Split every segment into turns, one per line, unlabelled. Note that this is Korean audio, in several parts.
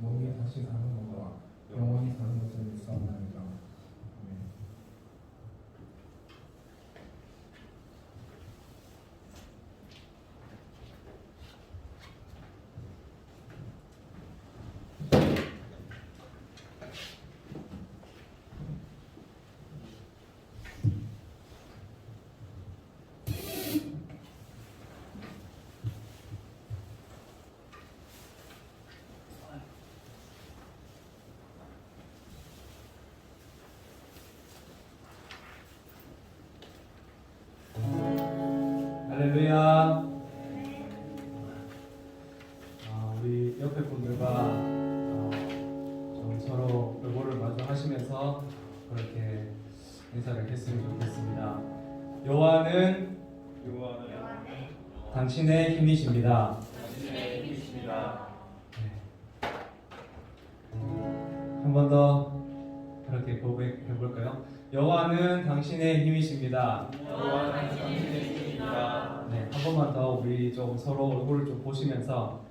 몸이 다시 사는 것과 영원히 사는 것을 믿사옵나이다. 아멘.
할렐루야. 우리 옆에 분들과 좀 서로 얼굴을 마주하시면서 그렇게 인사를 했으면 좋겠습니다. 여호와는 당신의 힘이십니다. 한 번 더 그렇게 고백해 볼까요? 여호와는 당신의 힘이십니다. 네, 한 번만 더 우리 좀 서로 얼굴을 좀 보시면서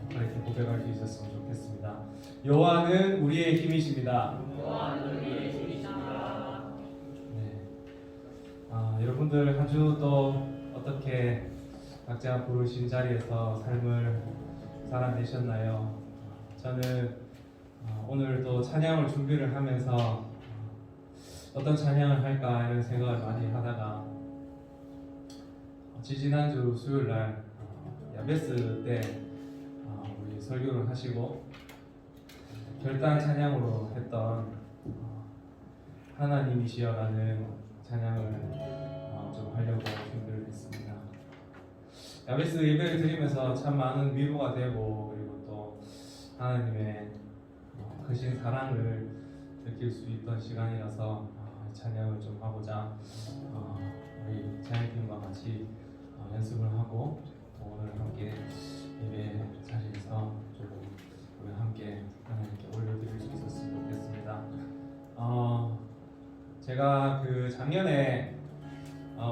그렇게 고백할 수 있었으면 좋겠습니다. 여호와는 우리의 힘이십니다. 네, 여러분들 한 주 또 어떻게 각자 부르신 자리에서 삶을 살아내셨나요? 저는 오늘도 찬양을 준비를 하면서 어떤 찬양을 할까 이런 생각을 많이 하다가 지지난주 수요일날 야베스 때 우리 설교를 하시고 결단 찬양으로 했던 하나님이시여라는 찬양을 좀 하려고 준비를 했습니다. 야베스 예배를 드리면서 참 많은 위로가 되고 그리고 또 하나님의 크신 사랑을 느낄 수 있던 시간이라서 찬양을 좀 하고자 우리 찬양팀과 같이 연습을 하고 오늘 함께 예배 자리에서 조금 우리 함께 하나님께 올려드릴 수 있었으면 좋겠습니다. 제가 그 작년에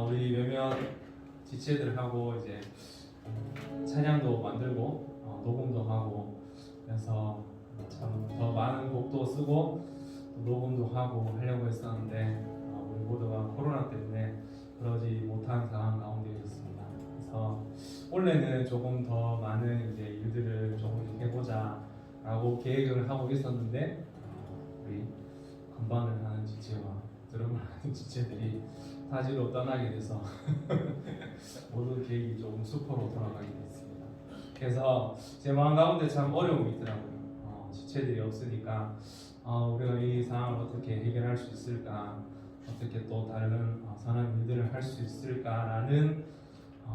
우리 몇몇 지체들하고 이제 찬양도 만들고 녹음도 하고 그래서 참 더 많은 곡도 쓰고 녹음도 하고 하려고 했었는데 우리 모두가 코로나 때문에 그러지 못한 상황 가운데 있었습니다. 그래서 원래는 조금 더 많은 이제 일들을 조금 해보자라고 계획을 하고 있었는데 우리 건반을 하는 지체와 드럼을 하는 지체들이 타지로 떠나게 돼서 모든 계획이 조금 수포로 돌아가게 됐습니다. 그래서 제 마음 가운데 참 어려움이 있더라고요. 지체들이 없으니까 우리가 이 상황을 어떻게 해결할 수 있을까, 어떻게 또 다른 선한 일들을 할 수 있을까라는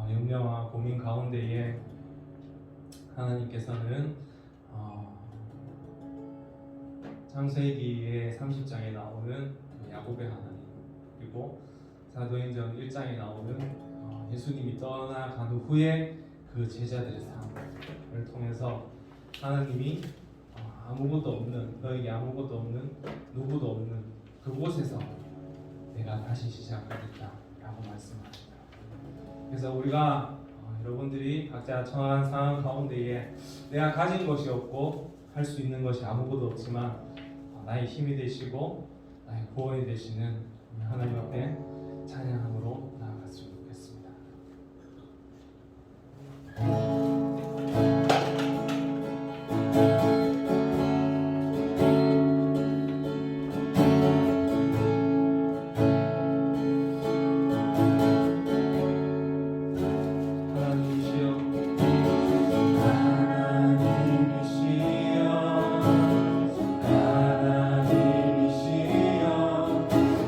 염려와 고민 가운데에 하나님께서는 창세기의 30장에 나오는 야곱의 하나님, 그리고 사도행전 1장에 나오는 예수님이 떠나간 후에 그 제자들의 삶을 통해서 하나님이 아무것도 없는, 너에게 아무것도 없는, 누구도 없는 그곳에서 내가 다시 시작하겠다라고 말씀하시더라고요. 그래서 우리가 여러분들이 각자 처한 상황 가운데에 내가 가진 것이 없고 할 수 있는 것이 아무것도 없지만 나의 힘이 되시고 나의 구원이 되시는 하나님 앞에 찬양함으로 나아갔으면 좋겠습니다.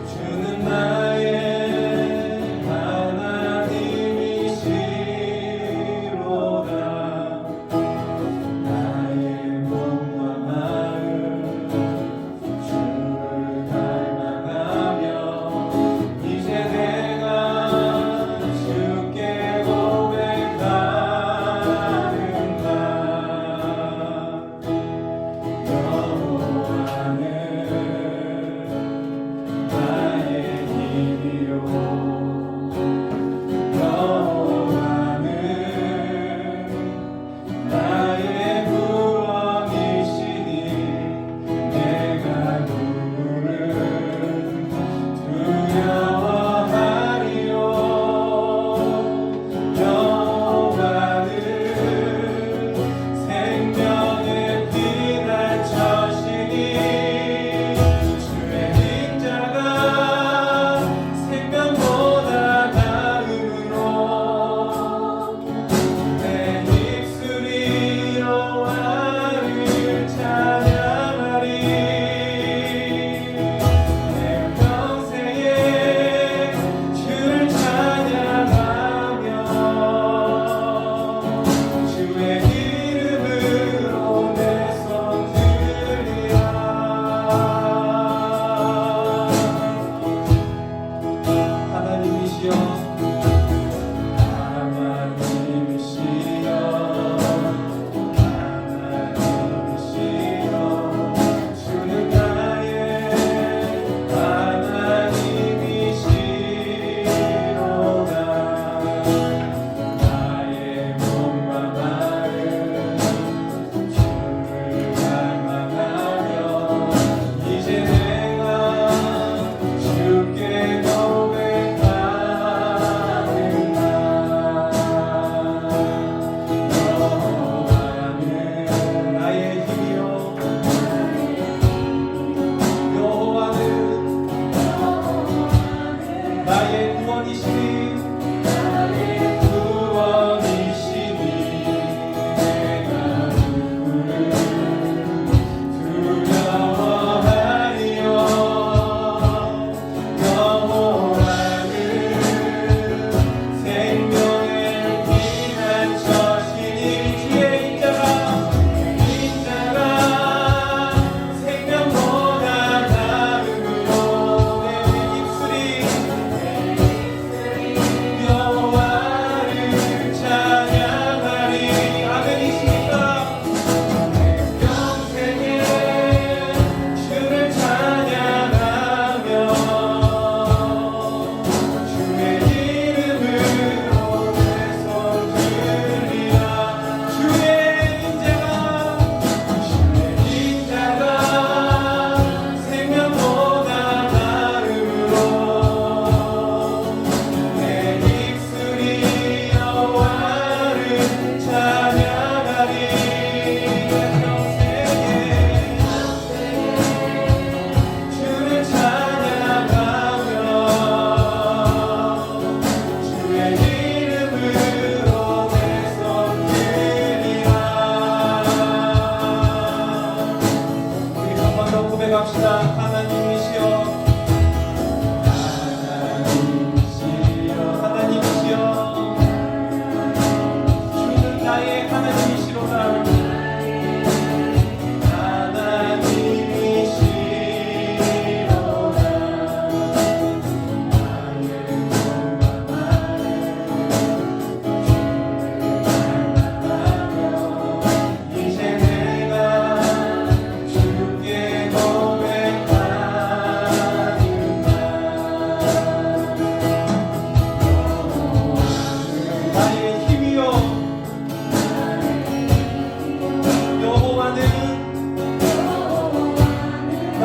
주는 나의 하나님이시로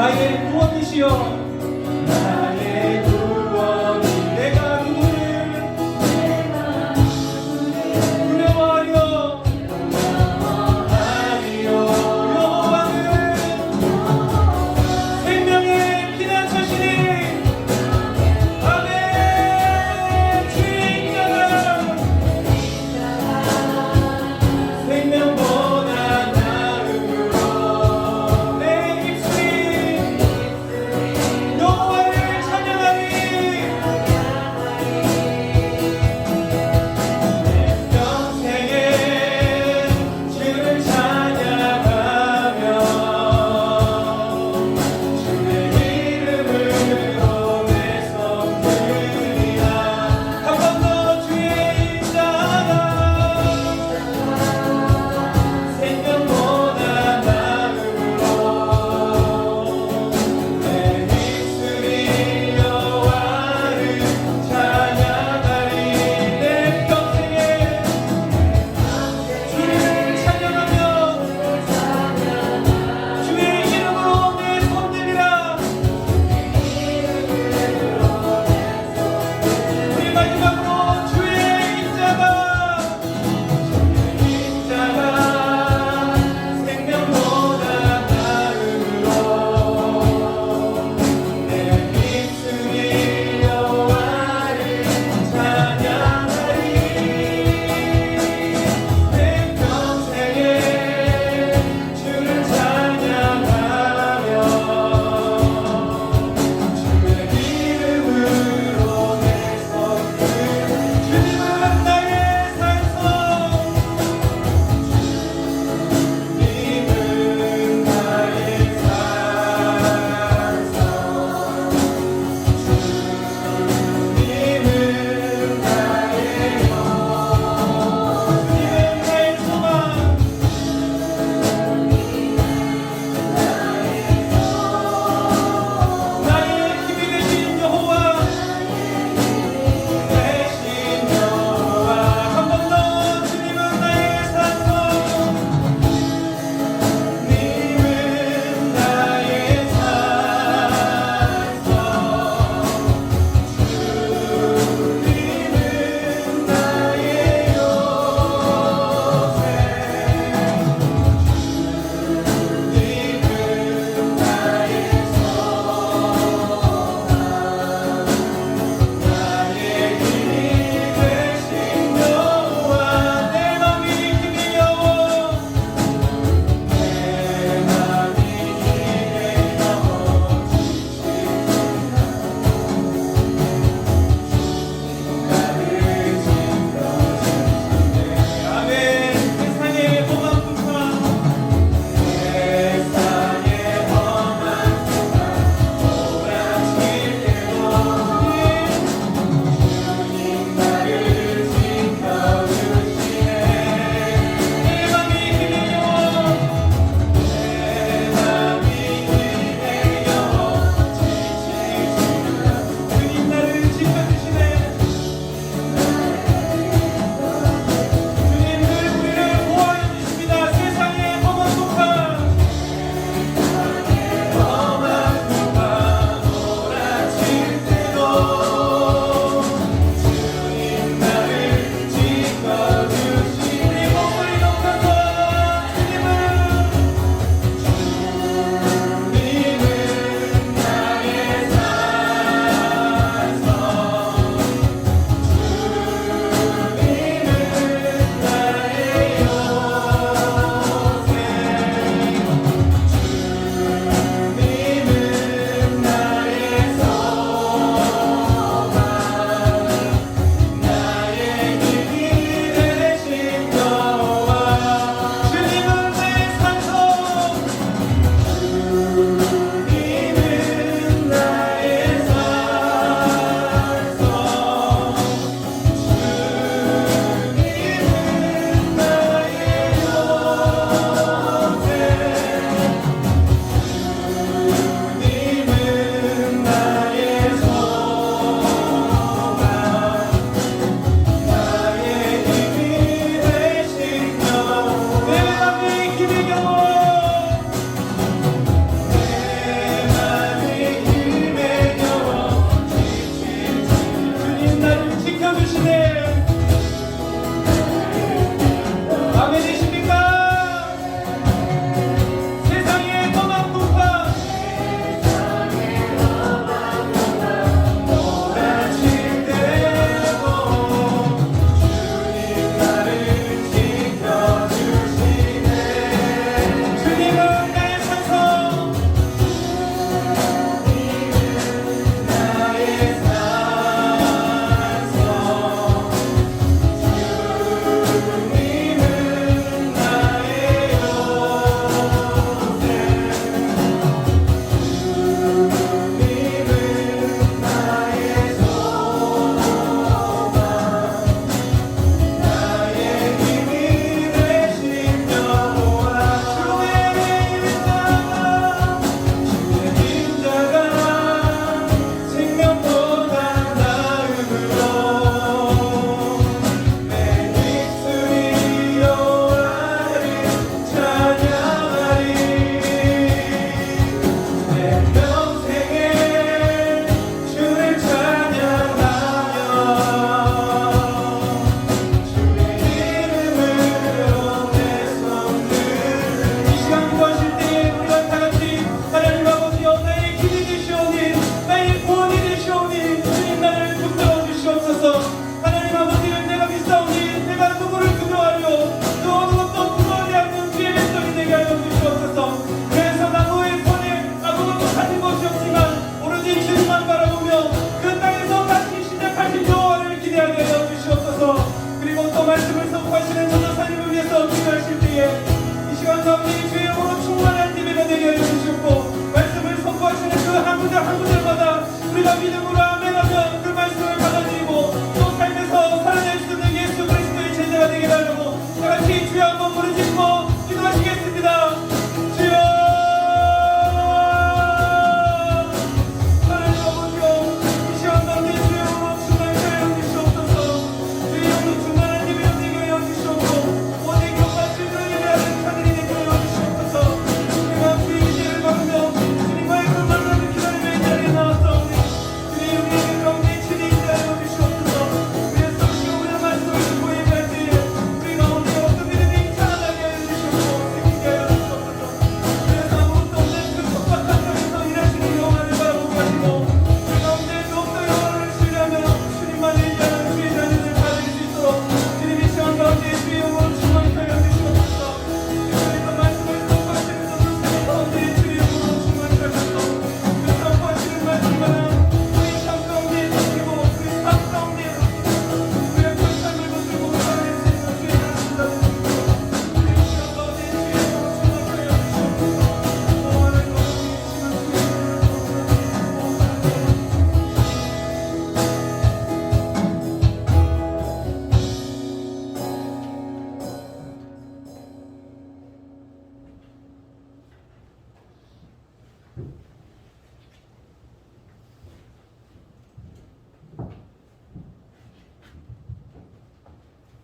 나의 구원이시여 나의 구원 내가 누구를 두려워하리요 여호와는 생명의 피난처시니 아멘 주의 인자가 생명보다 나음으로 내 입술이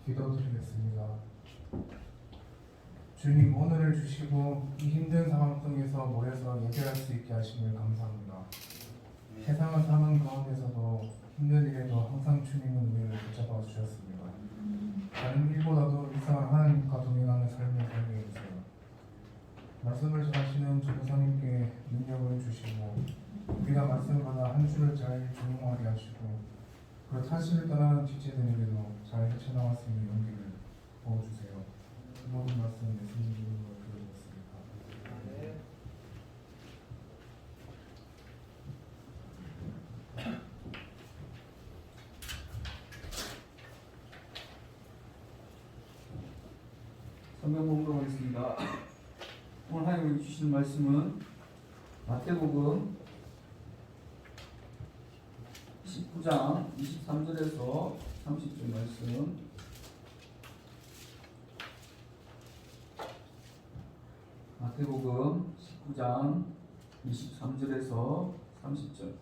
기도드리겠습니다. 주님, 오늘을 주시고 이 힘든 상황 속에서 모여서 예배할 수 있게 하심을 감사합니다. 세상을 사는 가운데서도 힘든 일에도 항상 주님은 우리를 붙잡아 주셨습니다. 다른 일보다도 일상을 하나님과 동행하는 삶을 살게 해주세요. 말씀을 전하시는 전도사님께 능력을 주시고 우리가 말씀을 받아 한 주를 잘 적용하게 하시고 그 타신을 떠나는 지체들에게도 잘 헤쳐나갈 수 있는 용기를 부어주세요. 모든 말씀 예수님 이름으로 드리겠습니다.
성경 공부로 하겠습니다. 오늘 하나님이 주시는 말씀은 마태복음 19장 23절에서 30절 말씀. 마태복음 19장 23절에서 30절.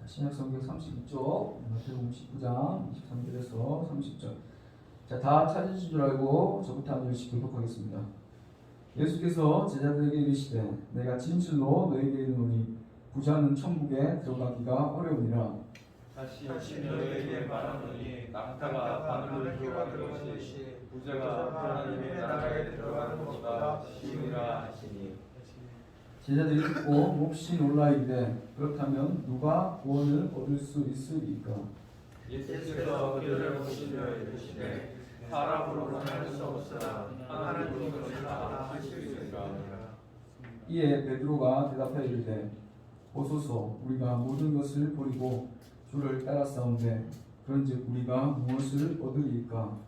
신약성경 32쪽 마태복음 19장 23절에서 30절. 자, 다 찾으신 줄 알고 저부터 한 절씩 교독하겠습니다. 예수께서 제자들에게 이르시되 내가 진실로 너에게 이르노니 부자는 천국에 들어가기가 어려우니라.
다시 너에게 말하노니 낙타가 바늘로 들어가는 것이 부자가 하나님의 나라에 들어가는 것보다 쉬우니라 하시니.
제자들이 듣고 몹시 놀라 이르되 그렇다면 누가 구원을 얻을 수 있으리까?
예수께서 그들을 보시며 이르시되 사람으로는 할 수 없으나 하나님은 그것을 다 하실 수 있으리라.
이에 베드로가 대답하여 이르되 보소서 우리가 모든 것을 버리고 주를 따랐사온데 그런즉 우리가 무엇을 얻으리까?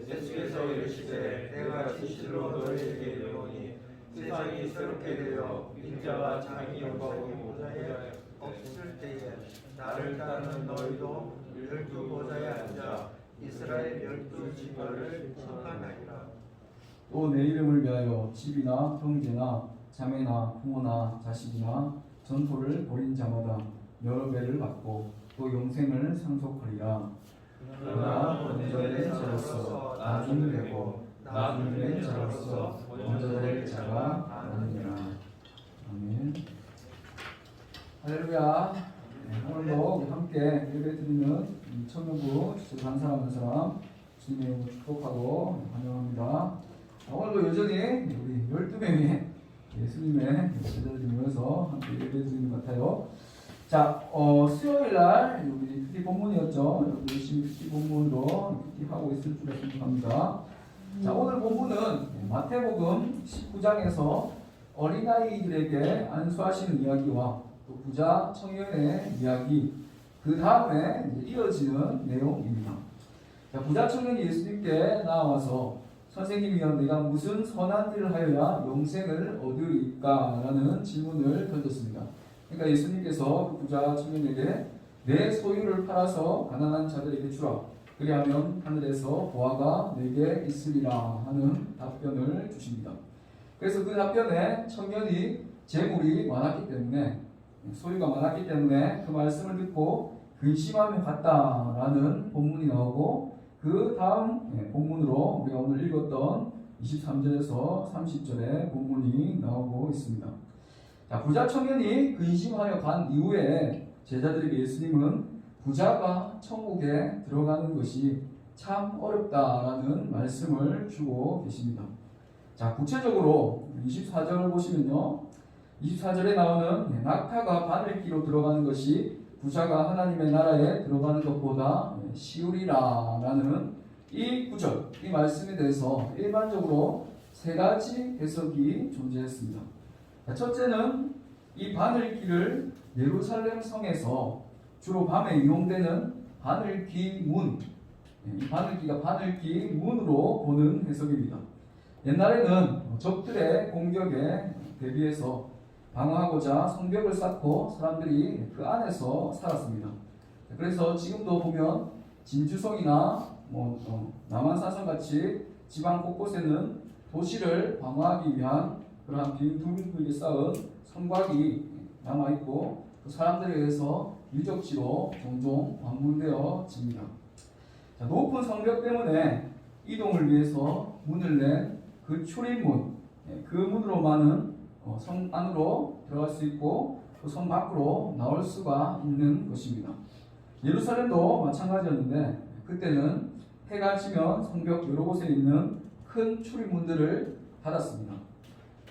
예수께서 이르시되 내가 진실로 너희에게 이르노니 세상이 새롭게 되어 인자가 자기 영광을 보좌에 없을 때에 나를 따르는 너희도 12보좌에 앉아 이스라엘 12지파를 심판하리라.
또 내 이름을 위하여 집이나 형제나 자매나 부모나 자식이나 전토를 벌인 자마다 여러 배를 받고 또 영생을 상속하리라. 그러나 먼저 된 자로서 나중 되고 나중 된 자로서 먼저 될 자가 아니니라. 아멘. 할렐루야. 오늘도 우리 함께 예배드리는 청년부 주제 한 사람 한 사람 주님의 이름으로 축복하고 환영합니다. 오늘도 여전히 우리 12명의 예수님의 제자들이 모여서 함께 예배드리는 것 같아요. 자, 수요일날 우리 PT 본문이었죠. 여러분 열심히 PT 본문으로 PT 하고 있을 줄 생각합니다. 자, 오늘 본문은 마태복음 19장에서 어린아이들에게 안수하시는 이야기와 또 부자 청년의 이야기, 그 다음에 이어지는 내용입니다. 자, 부자 청년이 예수님께 나와서 선생님이여 내가 무슨 선한 일을 하여야 영생을 얻으리까? 라는 질문을 던졌습니다. 그러니까 예수님께서 그 부자 청년에게 내 소유를 팔아서 가난한 자들에게 주라. 그리하면 하늘에서 보화가 내게 있으리라 하는 답변을 주십니다. 그래서 그 답변에 청년이 재물이 많았기 때문에 소유가 많았기 때문에 그 말씀을 듣고 근심하며 갔다라는 본문이 나오고 그 다음 본문으로 우리가 오늘 읽었던 23절에서 30절의 본문이 나오고 있습니다. 자, 부자 청년이 근심하여 간 이후에 제자들에게 예수님은 부자가 천국에 들어가는 것이 참 어렵다라는 말씀을 주고 계십니다. 자, 구체적으로 24절을 보시면요. 24절에 나오는 낙타가 바늘기로 들어가는 것이 부자가 하나님의 나라에 들어가는 것보다 쉬우리라라는 이 구절, 이 말씀에 대해서 일반적으로 세 가지 해석이 존재했습니다. 첫째는 이 바늘기를 예루살렘 성에서 주로 밤에 이용되는 바늘기 문, 이 바늘기가 바늘기 문으로 보는 해석입니다. 옛날에는 적들의 공격에 대비해서 방어하고자 성벽을 쌓고 사람들이 그 안에서 살았습니다. 그래서 지금도 보면 진주성이나 남한산성 같이 지방 곳곳에는 도시를 방어하기 위한 그러한 빈 두르게 쌓은 성곽이 남아있고 그 사람들에 의해서 유적지로 종종 방문되어집니다. 자, 높은 성벽 때문에 이동을 위해서 문을 낸 그 출입문, 그 문으로만은 성 안으로 들어갈 수 있고 그 성 밖으로 나올 수가 있는 것입니다. 예루살렘도 마찬가지였는데 그때는 해가 지면 성벽 여러 곳에 있는 큰 출입문들을 닫았습니다.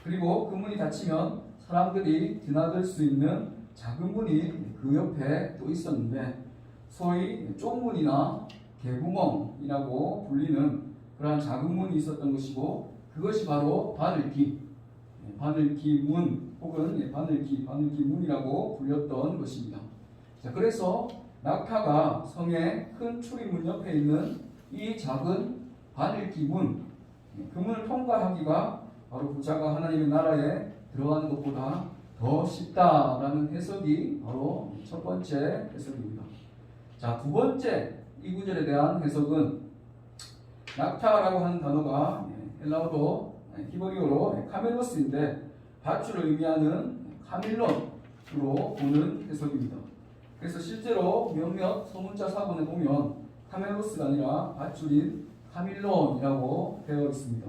그리고 그 문이 닫히면 사람들이 드나들 수 있는 작은 문이 그 옆에 또 있었는데 소위 쪽문이나 개구멍이라고 불리는 그러한 작은 문이 있었던 것이고 그것이 바로 바늘기 문 혹은 바늘기 문이라고 불렸던 것입니다. 자, 그래서 낙타가 성의 큰 출입문 옆에 있는 이 작은 바늘기 문, 그 문을 통과하기가 바로 부자가 하나님의 나라에 들어가는 것보다 더 쉽다라는 해석이 바로 첫 번째 해석입니다. 자, 두 번째 이 구절에 대한 해석은 낙타라고 하는 단어가 헬라어로 히브리어로 카멜로스인데 밧줄을 의미하는 카밀론으로 보는 해석입니다. 그래서 실제로 몇몇 소문자 사본에 보면 카멜로스가 아니라 밧줄인 카밀론이라고 되어 있습니다.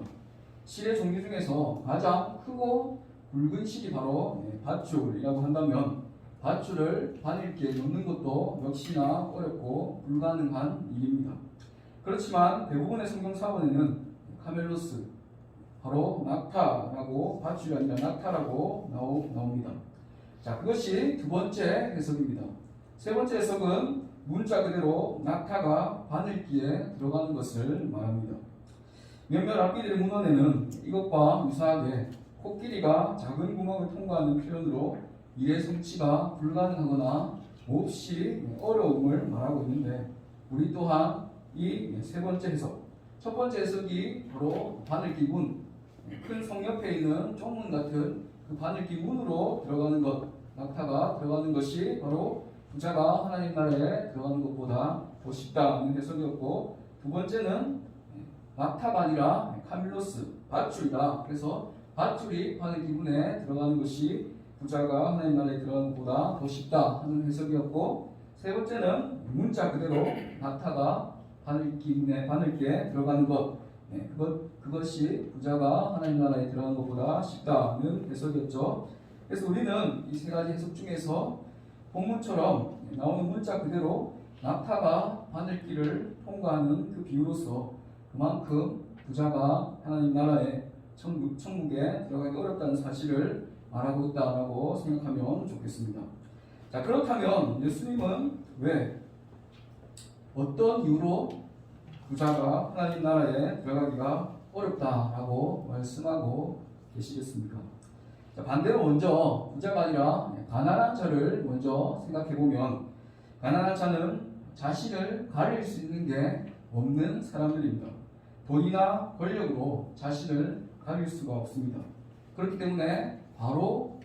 실의 종류 중에서 가장 크고 굵은 실이 바로 밧줄이라고 한다면 밧줄을 바늘기에 놓는 것도 역시나 어렵고 불가능한 일입니다. 그렇지만 대부분의 성경 사본에는 카멜로스, 바로 낙타라고 밧줄이 아니라 낙타라고 나옵니다. 자, 그것이 두 번째 해석입니다. 세 번째 해석은 문자 그대로 낙타가 바늘기에 들어가는 것을 말합니다. 몇몇 rab비들의 문헌에는 이것과 유사하게 코끼리가 작은 구멍을 통과하는 표현으로 일의 성취가 불가능하거나 몹시 어려움을 말하고 있는데 우리 또한 이 세 번째 해석, 첫 번째 해석이 바로 바늘기 문, 큰 성 옆에 있는 쪽문 같은 그 바늘기 문으로 들어가는 것, 낙타가 들어가는 것이 바로 부자가 하나님 나라에 들어가는 것보다 더 쉽다는 해석이었고, 두 번째는 낙타가 아니라 카밀로스, 밧줄이다. 그래서 밧줄이 바늘기 문에 들어가는 것이 부자가 하나님 나라에 들어가는 것보다 더 쉽다 하는 해석이었고, 세 번째는 문자 그대로 낙타가 바늘기에 들어가는 것, 그것이 부자가 하나님 나라에 들어가는 것보다 쉽다는 해석이었죠. 그래서 우리는 이 세 가지 해석 중에서 본문처럼 나오는 문자 그대로 낙타가 바늘길을 통과하는 그 비유로서 그만큼 부자가 하나님 나라에 천국에 들어가기 어렵다는 사실을 말하고 있다라고 생각하면 좋겠습니다. 자, 그렇다면 예수님은 왜 어떤 이유로 부자가 하나님 나라에 들어가기가 어렵다라고 말씀하고 계시겠습니까? 자, 반대로 먼저 부자가 아니라 가난한 자를 먼저 생각해보면 가난한 자는 자신을 가릴 수 있는 게 없는 사람들입니다. 돈이나 권력으로 자신을 가릴 수가 없습니다. 그렇기 때문에 바로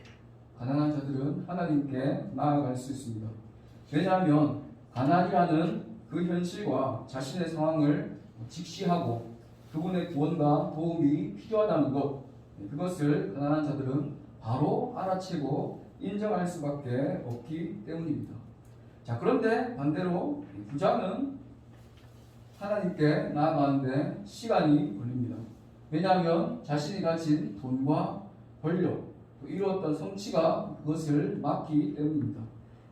가난한 자들은 하나님께 나아갈 수 있습니다. 왜냐하면 가난이라는 그 현실과 자신의 상황을 직시하고 그분의 구원과 도움이 필요하다는 것, 그것을 가난한 자들은 바로 알아채고 인정할 수밖에 없기 때문입니다. 자, 그런데 반대로 부자는 하나님께 나아가는데 시간이 걸립니다. 왜냐하면 자신이 가진 돈과 권력, 이루었던 성취가 그것을 막기 때문입니다.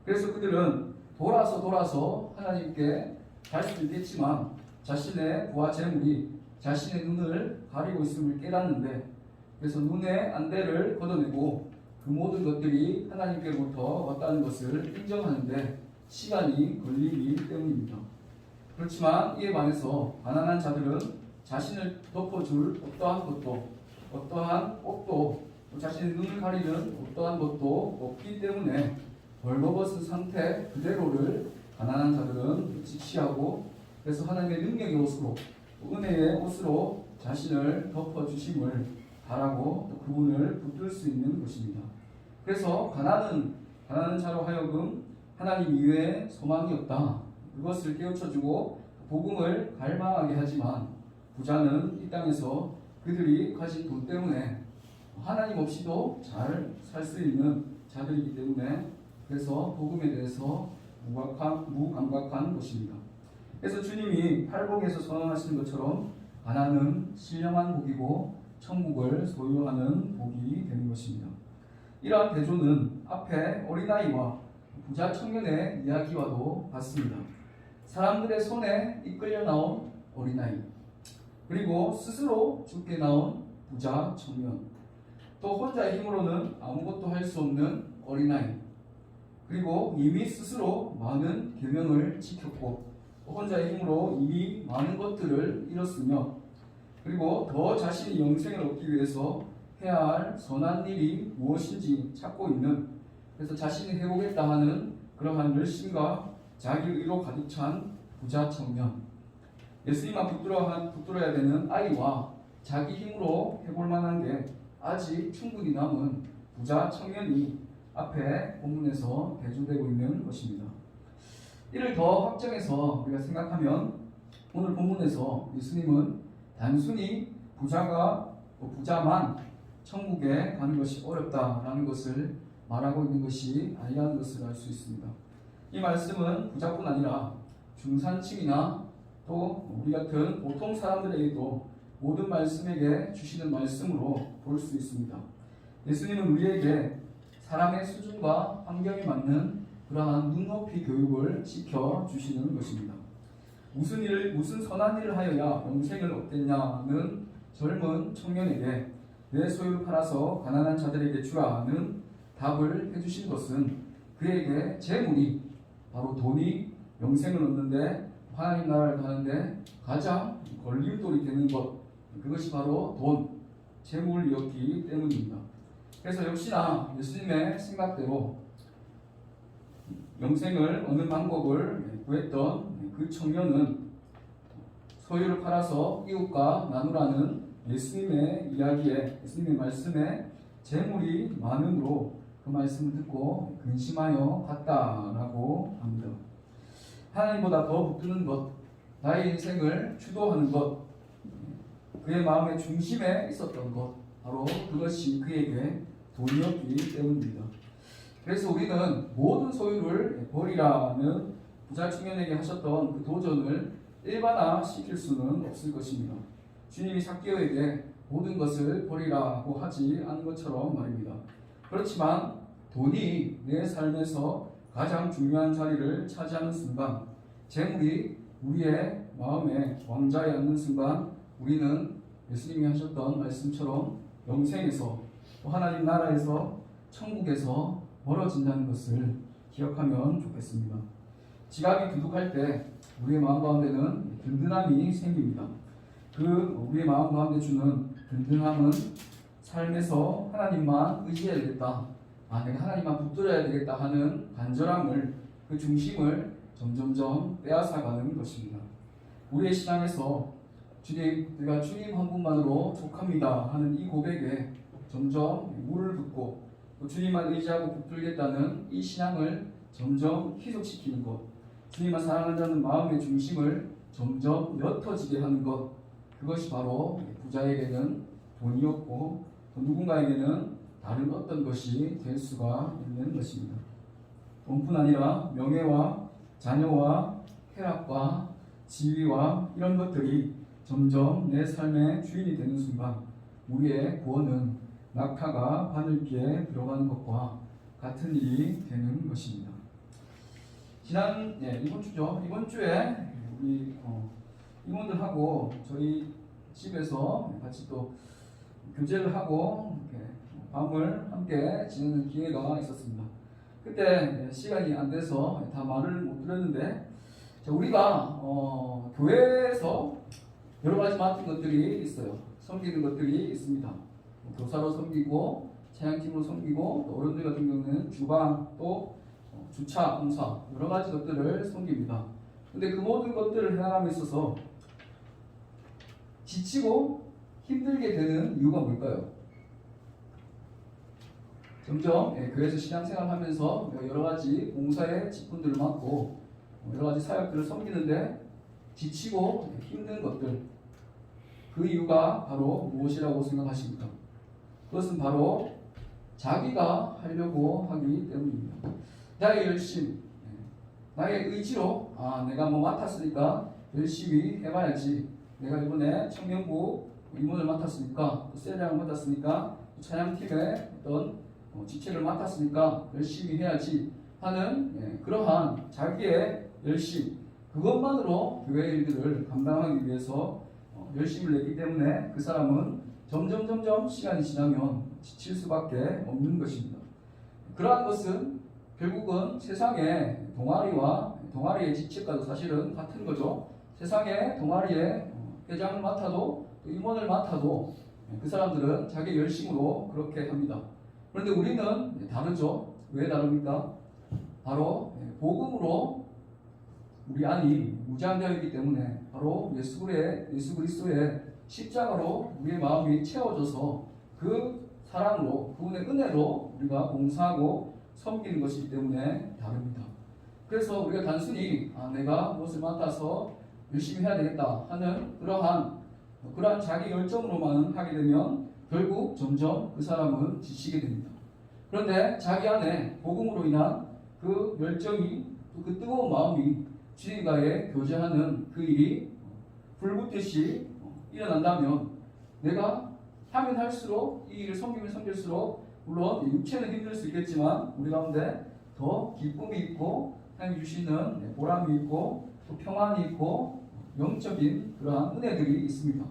그래서 그들은 돌아서 하나님께 갈 수 있겠지만 자신의 부와 재물이 자신의 눈을 가리고 있음을 깨닫는데, 그래서 눈의 안대를 걷어내고 그 모든 것들이 하나님께로부터 왔다는 것을 인정하는데 시간이 걸리기 때문입니다. 그렇지만 이에 반해서 가난한 자들은 자신을 덮어줄 어떠한 것도, 어떠한 옷도, 자신의 눈을 가리는 어떠한 것도 없기 때문에 벌거벗은 상태 그대로를 가난한 자들은 직시하고, 그래서 하나님의 능력의 옷으로, 은혜의 옷으로 자신을 덮어주심을 바라고 또 그분을 붙들 수 있는 것입니다. 그래서 가난한 자로 하여금 하나님 이외에 소망이 없다, 그것을 깨우쳐주고 복음을 갈망하게 하지만 부자는 이 땅에서 그들이 가진 돈 때문에 하나님 없이도 잘 살 수 있는 자들이기 때문에 그래서 복음에 대해서 무감각한 것입니다. 그래서 주님이 팔복에서 선언하시는 것처럼 가난은 신령한 복이고 천국을 소유하는 복이 되는 것입니다. 이러한 대조는 앞에 어린아이와 부자 청년의 이야기와도 같습니다. 사람들의 손에 이끌려 나온 어린아이, 그리고 스스로 죽게 나온 부자 청년, 또 혼자의 힘으로는 아무것도 할 수 없는 어린아이, 그리고 이미 스스로 많은 계명을 지켰고 혼자의 힘으로 이미 많은 것들을 잃었으며 그리고 더 자신이 영생을 얻기 위해서 해야 할 선한 일이 무엇인지 찾고 있는, 그래서 자신이 해보겠다 하는 그러한 열심과 자기 의로 가득 찬 부자 청년, 예수님만 붙들어야 되는 아이와 자기 힘으로 해볼 만한 게 아직 충분히 남은 부자 청년이 앞에 본문에서 대조되고 있는 것입니다. 이를 더 확정해서 우리가 생각하면 오늘 본문에서 예수님은 단순히 부자만 천국에 가는 것이 어렵다라는 것을 말하고 있는 것이 아니라는 것을 알 수 있습니다. 이 말씀은 부자뿐 아니라 중산층이나 또 우리 같은 보통 사람들에게도 모든 말씀에게 주시는 말씀으로 볼 수 있습니다. 예수님은 우리에게 사람의 수준과 환경에 맞는 그러한 눈높이 교육을 시켜주시는 것입니다. 무슨 선한 일을 하여야 영생을 얻겠냐는 젊은 청년에게 내 소유를 팔아서 가난한 자들에게 주라는 답을 해주신 것은 그에게 재물이, 바로 돈이 영생을 얻는데 하나님 나라를 가는데 가장 걸림돌이 되는 것, 그것이 바로 돈, 재물이었기 때문입니다. 그래서 역시나 예수님의 생각대로 영생을 얻는 방법을 구했던 그 청년은 소유를 팔아서 이웃과 나누라는 예수님의 이야기에, 예수님의 말씀에 재물이 많음으로 그 말씀을 듣고 근심하여 갔다라고 합니다. 하나님보다 더 붙드는 것, 나의 인생을 주도하는 것, 그의 마음의 중심에 있었던 것, 바로 그것이 그에게 돈이었기 때문입니다. 그래서 우리는 모든 소유를 버리라는 부자 청년에게 하셨던 그 도전을 일반화시킬 수는 없을 것입니다. 주님이 삭개오에게 모든 것을 버리라고 하지 않은 것처럼 말입니다. 그렇지만 돈이 내 삶에서 가장 중요한 자리를 차지하는 순간, 재물이 우리의 마음에 왕좌에 앉는 순간 우리는 예수님이 하셨던 말씀처럼 영생에서, 또 하나님 나라에서, 천국에서 멀어진다는 것을 기억하면 좋겠습니다. 지갑이 두둑할 때 우리의 마음 가운데는 든든함이 생깁니다. 그 우리의 마음 가운데 주는 든든함은 삶에서 하나님만 의지해야 되겠다, 내가 하나님만 붙들어야 되겠다 하는 간절함을, 그 중심을 점점점 빼앗아가는 것입니다. 우리의 신앙에서 내가 주님 한 분만으로 족합니다 하는 이 고백에 점점 물을 붓고 또 주님만 의지하고 붙들겠다는 이 신앙을 점점 희석시키는 것, 주님만 사랑한다는 마음의 중심을 점점 옅어지게 하는 것, 그것이 바로 부자에게는 돈이었고 또 누군가에게는 다른 어떤 것이 될 수가 있는 것입니다. 돈뿐 아니라 명예와 자녀와 쾌락과 지위와 이런 것들이 점점 내 삶의 주인이 되는 순간 우리의 구원은 낙타가 바늘귀에 들어가는 것과 같은 일이 되는 것입니다. 이번 주에 우리 임원들하고 저희 집에서 같이 또 교제를 하고 이렇게 밤을 함께 지내는 기회가 있었습니다. 그때 시간이 안 돼서 다 말을 못 드렸는데, 우리가 교회에서 여러 가지 맡은 것들이 있어요. 섬기는 것들이 있습니다. 교사로 섬기고, 찬양팀으로 섬기고, 또 어른들 같은 경우는 주방, 또 주차, 봉사, 여러 가지 것들을 섬깁니다. 근데 그 모든 것들을 해나감에 있어서 지치고 힘들게 되는 이유가 뭘까요? 점점 교회에서 신앙생활 하면서 여러 가지 봉사의 직분들을 맡고 여러 가지 사역들을 섬기는데 지치고 힘든 것들, 그 이유가 바로 무엇이라고 생각하십니까? 그것은 바로 자기가 하려고 하기 때문입니다. 나의 열심, 나의 의지로 내가 뭐 맡았으니까 열심히 해봐야지. 내가 이번에 청년부 임원을 맡았으니까 또 셀장을 맡았으니까 또 찬양팀의 어떤 직책을 맡았으니까 열심히 해야지 하는 그러한 자기의 열심, 그것만으로 교회 일들을 감당하기 위해서 열심을 냈기 때문에 그 사람은 점점 시간이 지나면 지칠 수밖에 없는 것입니다. 그러한 것은 결국은 세상의 동아리의 직책과도 사실은 같은 거죠. 세상의 동아리의 회장을 맡아도 또 임원을 맡아도 그 사람들은 자기 열심으로 그렇게 합니다. 그런데 우리는 다르죠. 왜 다릅니까? 바로 복음으로 우리 안이 무장되어 있기 때문에 바로 예수 그리스도의 십자가로 우리의 마음이 채워져서 그 사랑으로 그분의 은혜로 우리가 봉사하고 섬기는 것이기 때문에 다릅니다. 그래서 우리가 단순히 내가 무엇을 맡아서 열심히 해야 되겠다 하는 그러한 자기 열정으로만 하게 되면 결국 점점 그 사람은 지치게 됩니다. 그런데 자기 안에 복음으로 인한 그 열정이 또 그 뜨거운 마음이 주님과의 교제하는 그 일이 불붙듯이 일어난다면 내가 하면 할수록 이 일을 섬기면 섬길수록 물론 육체는 힘들 수 있겠지만 우리 가운데 더 기쁨이 있고 하나님이 주시는 보람이 있고 또 평안이 있고 영적인 그러한 은혜들이 있습니다.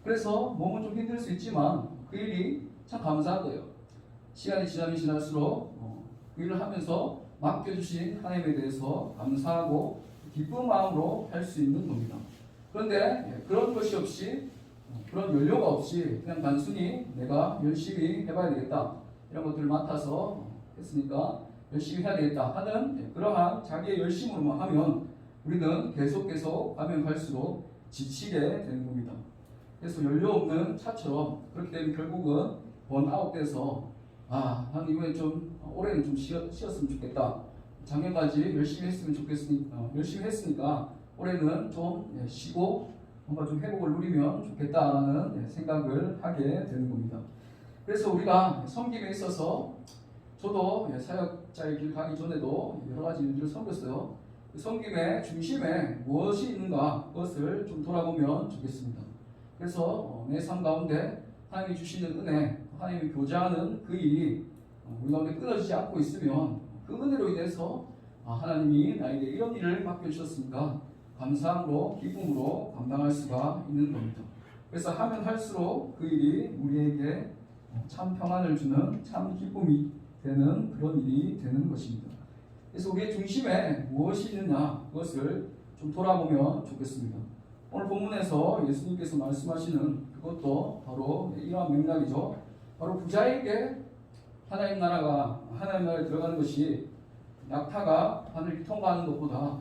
그래서 몸은 좀 힘들 수 있지만 그 일이 참 감사한 거예요. 시간이 지나면 지날수록 그 일을 하면서 맡겨주신 하나님에 대해서 감사하고 기쁜 마음으로 할 수 있는 겁니다. 그런데 그런 것이 없이 그런 연료가 없이 그냥 단순히 내가 열심히 해봐야 되겠다 이런 것들을 맡아서 했으니까 열심히 해야 되겠다 하는 그러한 자기의 열심으로만 하면 우리는 계속 가면 갈수록 지치게 되는 겁니다. 그래서 연료 없는 차처럼 그렇게 되면 결국은 번아웃돼서 나는 이번에 올해는 좀 쉬었으면 좋겠다. 작년까지 열심히 했으니까 올해는 좀 쉬고 뭔가 좀 회복을 누리면 좋겠다라는 생각을 하게 되는 겁니다. 그래서 우리가 섬김에 있어서 저도 사역자의 길 가기 전에도 여러 가지 일들을 섬겼어요. 그 섬김의 중심에 무엇이 있는가 그것을 좀 돌아보면 좋겠습니다. 그래서 내 삶 가운데 하나님이 주시는 은혜, 하나님이 교제하는 그 일이 우리 가운데 끊어지지 않고 있으면 그 은혜로 인해서 하나님이 나에게 이런 일을 맡겨주셨으니까 감사함으로 기쁨으로 감당할 수가 있는 겁니다. 그래서 하면 할수록 그 일이 우리에게 참 평안을 주는 참 기쁨이 되는 그런 일이 되는 것입니다. 그래서 우리의 중심에 무엇이 있느냐 그것을 좀 돌아보면 좋겠습니다. 오늘 본문에서 예수님께서 말씀하시는 그것도 바로 이러한 맥락이죠. 바로 부자에게 하나님 나라에 들어가는 것이 낙타가 하늘을 통과하는 것보다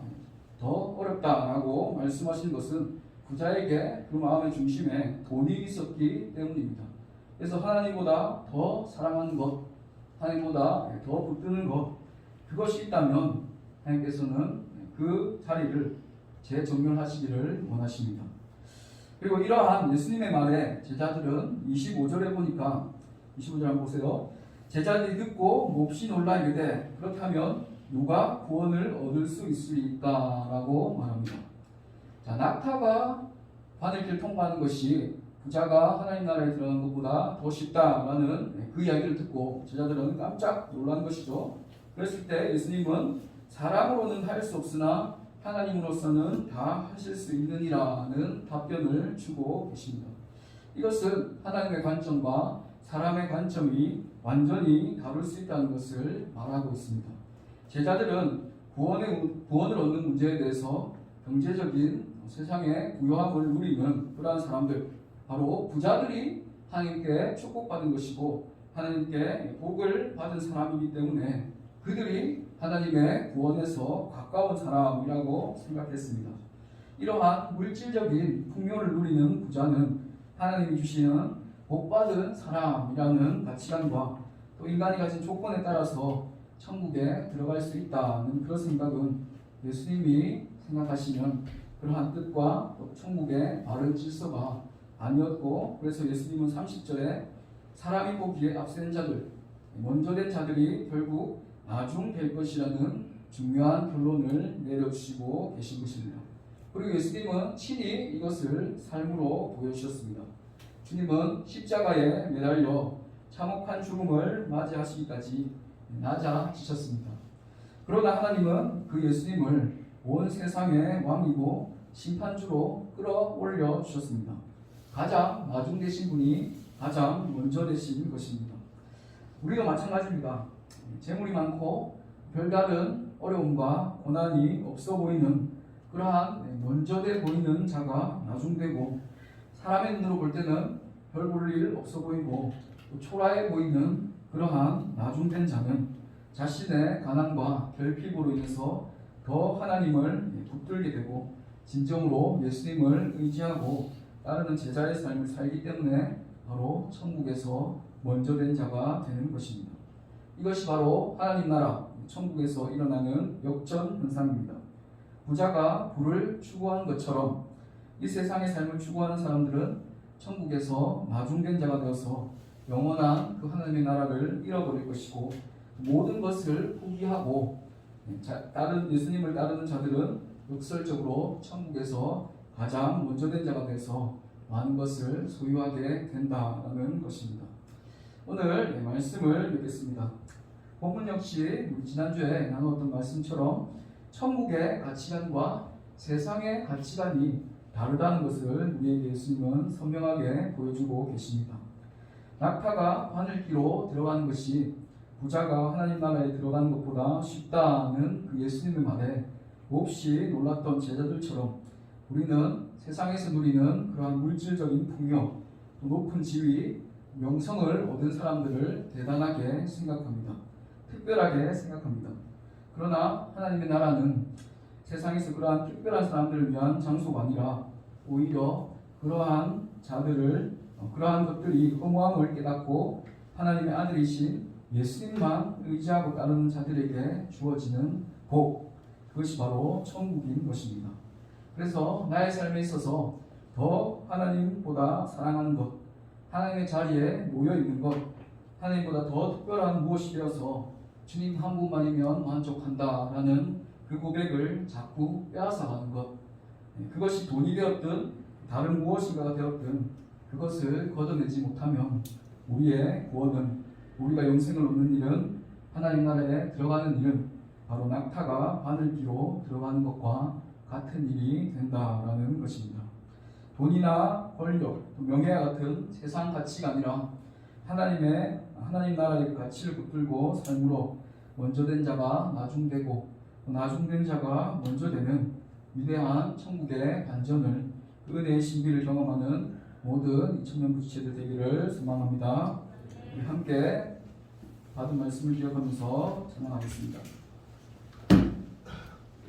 더 어렵다라고 말씀하신 것은 부자에게 그 마음의 중심에 돈이 있었기 때문입니다. 그래서 하나님보다 더 사랑하는 것, 하나님보다 더 붙드는 것, 그것이 있다면 하나님께서는 그 자리를 재정렬하시기를 원하십니다. 그리고 이러한 예수님의 말에 제자들은 25절에 보니까 25절 한번 보세요. 제자들이 듣고 몹시 놀라 이르되 그렇다면 누가 구원을 얻을 수 있으리까? 라고 말합니다. 자, 낙타가 바늘길 통과하는 것이 부자가 하나님 나라에 들어가는 것보다 더 쉽다라는 그 이야기를 듣고 제자들은 깜짝 놀란 것이죠. 그랬을 때 예수님은 사람으로는 할 수 없으나 하나님으로서는 다 하실 수 있느니라는 답변을 주고 계십니다. 이것은 하나님의 관점과 사람의 관점이 완전히 다를 수 있다는 것을 말하고 있습니다. 제자들은 구원을 얻는 문제에 대해서 경제적인 세상의 부유함을 누리는 그러한 사람들, 바로 부자들이 하나님께 축복받은 것이고 하나님께 복을 받은 사람이기 때문에 그들이 하나님의 구원에서 가까운 사람이라고 생각했습니다. 이러한 물질적인 풍요를 누리는 부자는 하나님이 주시는 복받은 사람이라는 가치관과 또 인간이 가진 조건에 따라서 천국에 들어갈 수 있다는 그런 생각은 예수님이 생각하시는 그러한 뜻과 또 천국의 바른 질서가 아니었고, 그래서 예수님은 30절에 사람이 보기에 앞선 자들, 먼저 된 자들이 결국 나중 될 것이라는 중요한 결론을 내려주시고 계신 것입니다. 그리고 예수님은 친히 이것을 삶으로 보여주셨습니다. 주님은 십자가에 매달려 참혹한 죽음을 맞이하시기까지 낮아지셨습니다. 그러나 하나님은 그 예수님을 온 세상의 왕이고 심판주로 끌어올려 주셨습니다. 가장 나중 되신 분이 가장 먼저 되신 것입니다. 우리가 마찬가지입니다. 재물이 많고 별다른 어려움과 고난이 없어 보이는 그러한 먼저 돼 보이는 자가 나중되고, 사람의 눈으로 볼 때는 별 볼 일 없어 보이고 또 초라해 보이는 그러한 나중된 자는 자신의 가난과 결핍으로 인해서 더 하나님을 붙들게 되고 진정으로 예수님을 의지하고 따르는 제자의 삶을 살기 때문에 바로 천국에서 먼저 된 자가 되는 것입니다. 이것이 바로 하나님 나라 천국에서 일어나는 역전 현상입니다. 부자가 부를 추구한 것처럼 이 세상의 삶을 추구하는 사람들은 천국에서 나중된 자가 되어서 영원한 그 하나님의 나라를 잃어버릴 것이고, 모든 것을 포기하고 예수님을 따르는 자들은 역설적으로 천국에서 가장 먼저 된 자가 돼서 많은 것을 소유하게 된다는 것입니다. 오늘 말씀을 읽겠습니다. 본문 역시 우리 지난주에 나누었던 말씀처럼 천국의 가치관과 세상의 가치관이 다르다는 것을 우리에게 예수님은 선명하게 보여주고 계십니다. 낙타가 바늘기로 들어가는 것이 부자가 하나님 나라에 들어가는 것보다 쉽다는 그 예수님의 말에 몹시 놀랐던 제자들처럼 우리는 세상에서 누리는 그러한 물질적인 풍요, 높은 지위, 명성을 얻은 사람들을 대단하게 생각합니다. 특별하게 생각합니다. 그러나 하나님의 나라는 세상에서 그러한 특별한 사람들을 위한 장소가 아니라 오히려 그러한 자들을, 그러한 것들이 허무함을 깨닫고 하나님의 아들이신 예수님만 의지하고 따르는 자들에게 주어지는 복, 그것이 바로 천국인 것입니다. 그래서 나의 삶에 있어서 더 하나님보다 사랑하는 것, 하나님의 자리에 모여있는 것, 하나님보다 더 특별한 무엇이 되어서 주님 한 분만이면 만족한다라는 그 고백을 자꾸 빼앗아가는 것, 그것이 돈이 되었든 다른 무엇인가가 되었든 그것을 걷어내지 못하면 우리의 구원은, 우리가 영생을 얻는 일은, 하나님 나라에 들어가는 일은 바로 낙타가 바늘기로 들어가는 것과 같은 일이 된다라는 것입니다. 돈이나 권력, 명예와 같은 세상 가치가 아니라 하나님 나라의 가치를 붙들고 삶으로 먼저 된 자가 나중되고 나중된 자가 먼저 되는 위대한 천국의 반전을, 그 은혜의 신비를 경험하는 모든 2000년 부지체들 되기를 소망합니다. 우리 함께 받은 말씀을 기억하면서 찬양하겠습니다.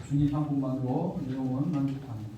주님 한 분만으로 내용은 만족합니다.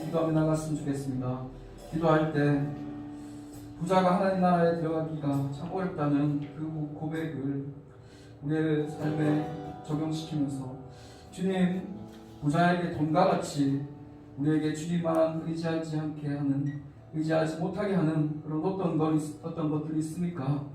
기도하며 나갔으면 좋겠습니다. 기도할 때 부자가 하나님 나라에 들어가기가 참 어렵다는 그 고백을 우리의 삶에 적용시키면서 주님, 부자에게 돈과 같이 우리에게 주님만 의지하지 못하게 하는 그런 어떤 것들이 있습니까?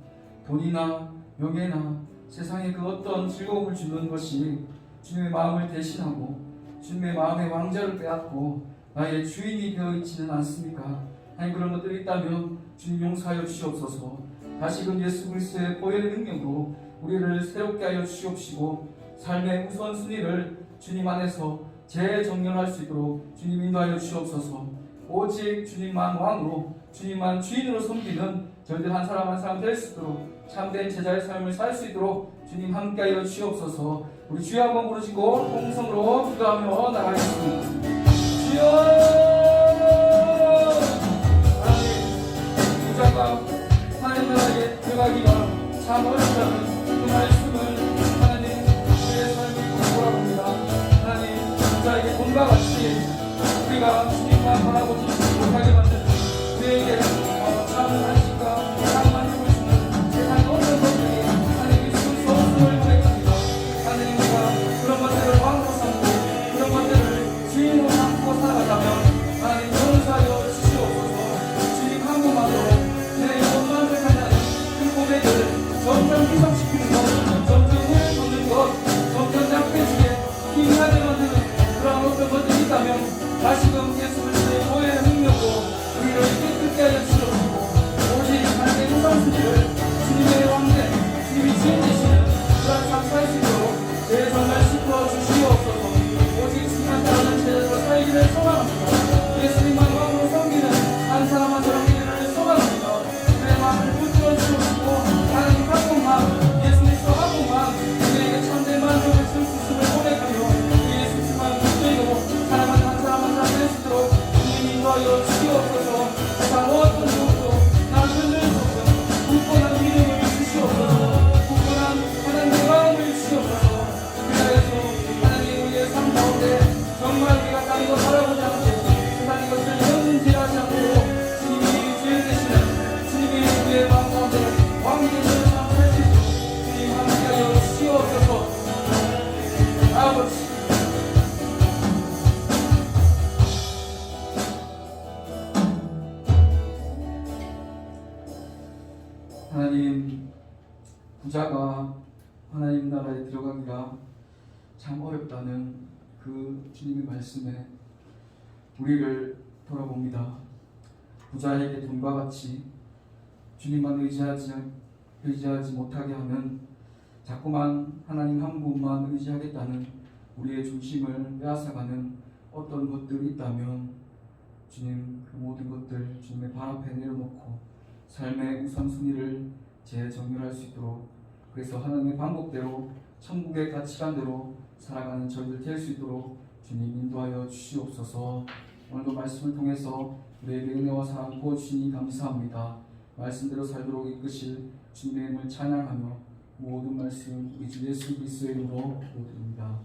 돈이나 명예나 세상의 그 어떤 즐거움을 주는 것이 주님의 마음을 대신하고 주님의 마음의 왕자를 빼앗고 나의 주인이 되어 있지는 않습니까? 하나님, 그런 것들이 있다면 주님 용서하여 주시옵소서. 다시금 예수 그리스도의 보혈의 능력으로 우리를 새롭게 하여 주시옵시고 삶의 우선순위를 주님 안에서 재정렬할 수 있도록 주님 인도하여 주시옵소서. 오직 주님만 왕으로 주님만 주인으로 섬기는 저희들 한 사람 한 사람 될 수 있도록 참된 제자의 삶을 살 수 있도록 주님 함께하여 주시옵소서. 우리 주여 한번 부르시고 통성으로 기도하며 나가겠습니다. 주여! 부자가 하나님 나라에 들어가기가 참 어렵다는 그 말씀을 하나님 우리의 삶을 돌아봅니다. 하나님, 부자에게 돈과 같이 우리가 주님만 바라보지 못하게 만드는 우리에게 참 한식과 참 만족을 주는 세상의 어떤 것들이 하나님의 수없음을 고백합니다. 하나님, 우리가 그런 것들을 왕으로 삼고 그런 것들을 주인으로 삼고 살아가자면 하나님 용서하여 주시옵소서. 주님 한 분만으로 내 영혼만을 살려는 그 고백을 점점 희석시키는 것, 점점 후회 걷는 것, 점점 약해지게 힘나게 만드는 그런 어떤 것들이 있다면 다시금 예수 그리스도의 보혈의 능력으로 우리를 깨끗게 하여 주시옵시고 오직 삶의 우선순위를 주님의 왕대, 주님이 주인 되시는 그런 삶 살 수 있도록 제 정말 시켜 주시옵소서. 오직 주님만 따르는 제자로 살기를 소망합니다. 예수님만 왕으로 섬기는 한 사람 한 사람 되기를 소망합니다. 내 마음을 붙들어 주시옵시고 하나님 한 분만, 예수 그리스도 한 분만 우리에게 참된 만족을 줄 수 있음을 고백하며 예수 그리스도만 붙들고 사랑하는 한 사람 한 사람 될 수 있도록 주님 인도하여 주시옵소서. 세상 어떤 것도 나를 흔들 수 없는 굳건한 믿음을 주시옵소서. 굳건한 하나님의 마음을 주시옵소서. 그래서 하나님, 우리의 삶 가운데 정말 우리가 다른 것 바라보지 않고 세상의 것을 현질하지 않고 주님이 주인 되시는 주님이 우리의 마음 가운데 왕이 되시는 삶 살 수 있도록 주님 함께하여 주시옵소서. 아버지, 하나님, 부자가 하나님 나라에 들어가기가 참 어렵다는 그 주님의 말씀에 우리를 돌아봅니다. 부자에게 돈과 같이 주님만 의지하지 못하게 하는, 자꾸만 하나님 한 분만 의지하겠다는 우리의 중심을 빼앗아가는 어떤 것들이 있다면 주님, 그 모든 것들 주님의 발 앞에 내려놓고 삶의 우선순위를 재정렬할 수 있도록, 그래서 하나님의 방법대로 천국의 가치관대로 살아가는 저희들 될 수 있도록 주님 인도하여 주시옵소서. 오늘도 말씀을 통해서 우리에게 은혜와 사랑 부어주시니 감사합니다. 말씀대로 살도록 이끄실 주님의 이름을 찬양하며 모든 말씀 우리 주 예수 그리스도의 이름으로 기도드립니다.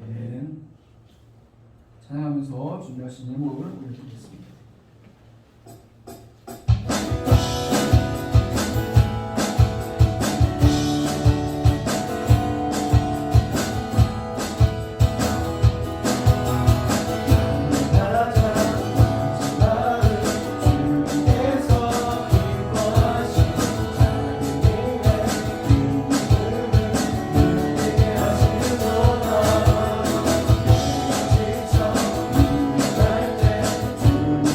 아멘. 찬양하면서 준비하신 예물을 올려드리겠습니다.
주님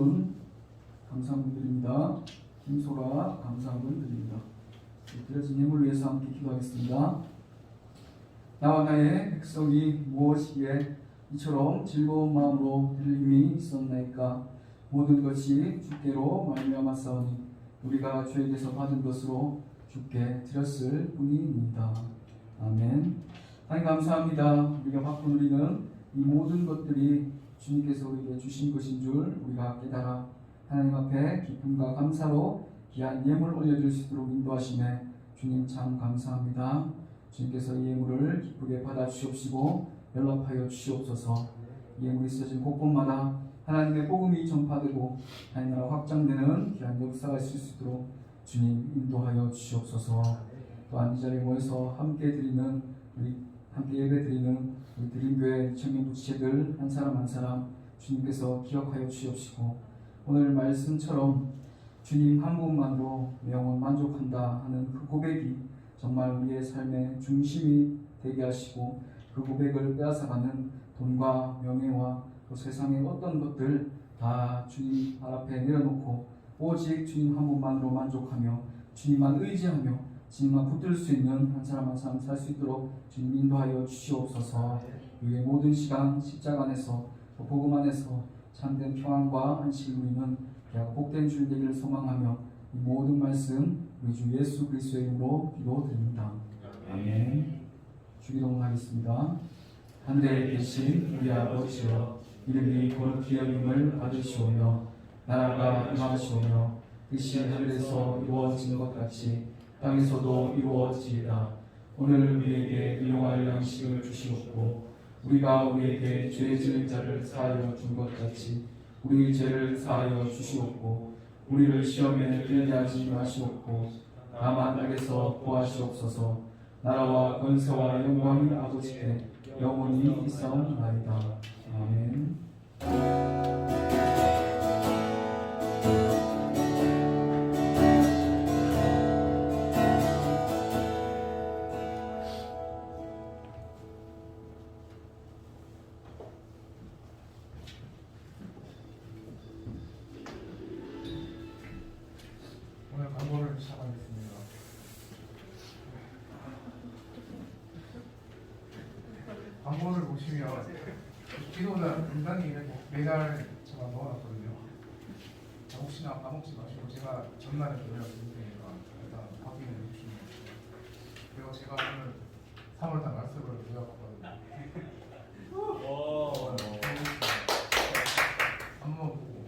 김수근 감사함 드립니다. 김소라 감사함을 드립니다. 드려진 예물을 위해서 함께 기도하겠습니다. 나와 나의 백성이 무엇이기에 이처럼 즐거운 마음으로 드릴 힘이 있었나이까. 모든 것이 주께로 말미암았사오니 우리가 주에게서 받은 것으로 주께 드렸을 뿐이니이다. 아멘. 하나님 감사합니다. 우리가 받고 누리는 이 모든 것들이 주님께서 우리에게 주신 것인 줄 우리가 깨달아 하나님 앞에 기쁨과 감사로 귀한 예물 올려줄 수 있도록 인도하심에 주님 참 감사합니다. 주님께서 이 예물을 기쁘게 받아 주시옵시고 연락하여 주시옵소서. 이 예물이 있어진 곳곳마다 하나님의 복음이 전파되고 하나님 나라 확장되는 귀한 역사가 있을 수 있도록 주님 인도하여 주시옵소서. 또한 이 자리에 모여서 함께 드리는 함께 예배 드리는 우리 드림교회 청년부 지체들 한 사람 한 사람 주님께서 기억하여 주시옵시고 오늘 말씀처럼 주님 한 분만으로 영원 만족한다 하는 그 고백이 정말 우리의 삶의 중심이 되게 하시고 그 고백을 빼앗아가는 돈과 명예와 또 세상의 어떤 것들 다 주님 발 앞에 내려놓고 오직 주님 한 분만으로 만족하며 주님만 의지하며 주님만 붙들 수 있는 한 사람 한 사람 살 수 있도록 주님 인도하여 주시옵소서. 우리의 모든 시간 십자가 안에서 또 복음 안에서 참된 평안과 안식을 누리는 복된 줄 되기를 소망하며 이 모든 말씀 우리 주 예수 그리스도의 이름으로 기도드립니다. 아멘. 주기도문하겠습니다. 하늘에 계신 우리 아버지여 이름이 거룩히 여김을 받으시오며 나라가 임하시오며 뜻이 하늘에서 이루어진 것 같이 땅에서도 이루어지이다. 오늘 우리에게 일용할 양식을 주시옵고 우리가 우리에게 죄 지은 자를 사하여 준 것 같이 우리 죄를 사하여 주시옵고 우리를 시험에 들게 하지 마시옵고 다만 악에서 구하시옵소서. 나라와 권세와 영광이 아버지께 영원히 있사옵나이다. 아멘.
오늘 광고를 시작하겠습니다. 광고를 보시면 기도자 분단이 이렇게 매달 제가 넣어놨거든요. 혹시나 까먹지 마시고 제가 전날에 노래를 드릴 테니까 일단 확인해 주시면 돼요. 그리고 제가 오늘 3월달 말씀을 드려봤거든요. 한번 보고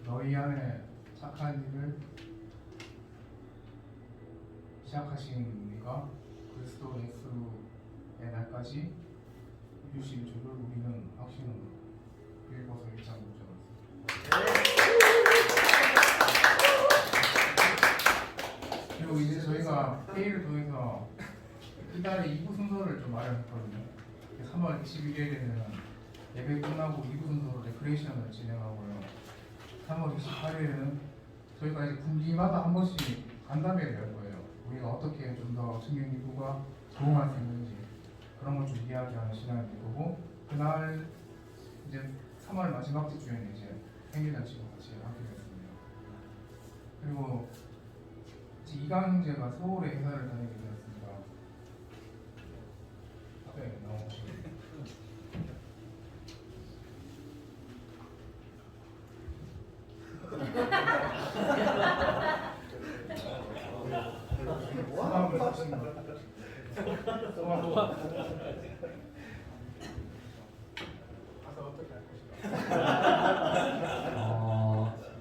너희 안에 착한 일을 시작하신 이가 그리스도 예수의 날까지 이루실 줄을 우리는 확신합니다. 빌보서 1장 5절. 그리고 이제 저희가 회의를 통해서 이달에 2부 순서를 좀 마련했거든요. 3월 21일에는 예배 끝나고 2부 순서로 레크레이션을 진행하고요. 3월 28일에는 저희가 이제 분기마다 한 번씩 간담회를 열 거예요. 우리가 어떻게 좀 더 청년 기부가 도움할 수 있는지 그런 걸 좀 이야기하는 시간이 될 거고, 그날 이제 3월 마지막 주에는 이제 생일잔치도 같이 하게 됐습니다. 그리고 이강 형제가 서울에 회사를 다니게 되었습니다. 앞에 나오시죠.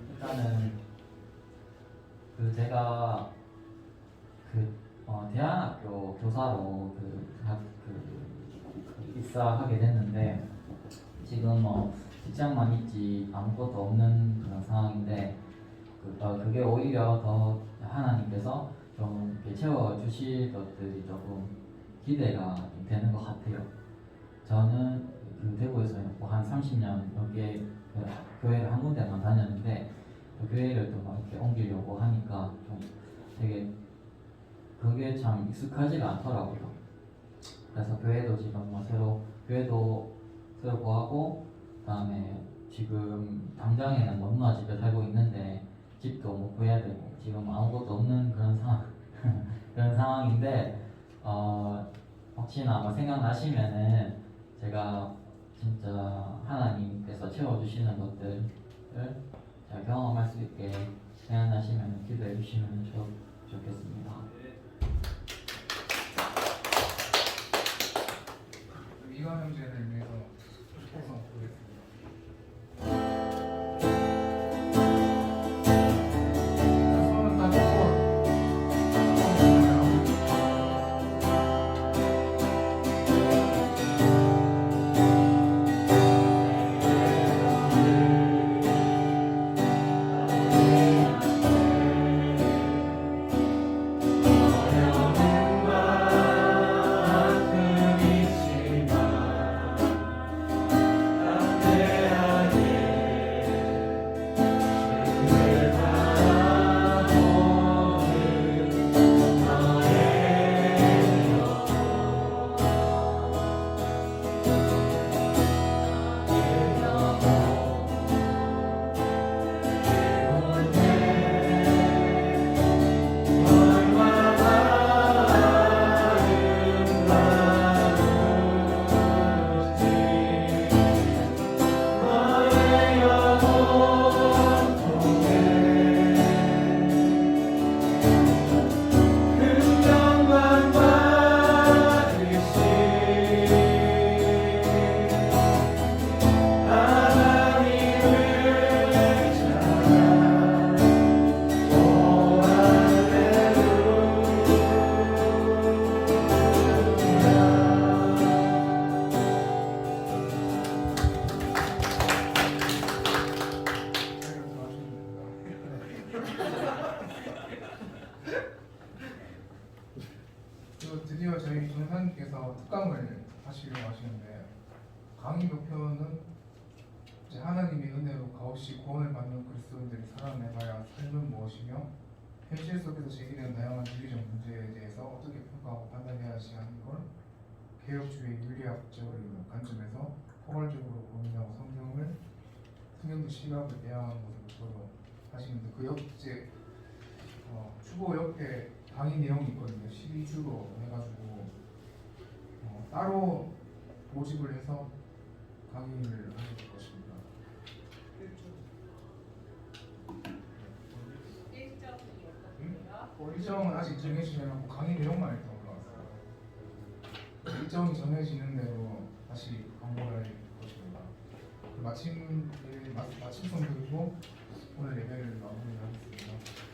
일단은 제가 대안학교 교사로 입사하게 됐는데 지금 직장만 있지 아무것도 없는 그런 상황인데 그게 오히려 더 하나님께서 좀 이렇게 채워주실 것들이 조금 기대가 좀 되는 것 같아요. 저는 대구에서 한 30년 넘게 교회를 한 군데만 다녔는데 교회를 또 막 이렇게 옮기려고 하니까 좀 되게 그게 참 익숙하지가 않더라고요. 그래서 교회도 지금 새로 교회도 새로 구하고 그다음에 지금 당장에는 너무나 집에 살고 있는데 집도 못 구해야 되고 지금 아무것도 없는 그런 상황 그런 상황인데 혹시나 뭐 생각나시면은 제가 진짜 하나님께서 채워주시는 것들을 제가 경험할 수 있게 생각나시면 기도해 주시면 좋겠습니다.
이관 형제를 위해서 축복성 보겠습니다. 손은 다 뻗고 또 드디어 저희 전사님께서 특강을 하시려고 하시는데 강의 목표는 이제 하나님의 은혜로 값없이 구원을 받는 그리스도인들이 살아내봐야 삶은 무엇이며 현실 속에서 제기되는 다양한 윤리적 문제에 대해서 어떻게 평가하고 판단해야 하지 하는 걸 개혁주의 윤리학적 관점에서 포괄적으로 고민하고 성경도 시각을 대항하는 것을 목표로 하시는데 그 옆에 추보 옆에 강의 내용이 있거든요. 12주로 해가지고 따로 모집을 해서 강의를 하실 것입니다. 일정은 아직 정해지지 않았고 강의 내용만 일단 올라왔어요. 일정이 정해지는 대로 다시 광고를 할 것입니다. 마침 성들고 오늘 예배를 마무리하겠습니다.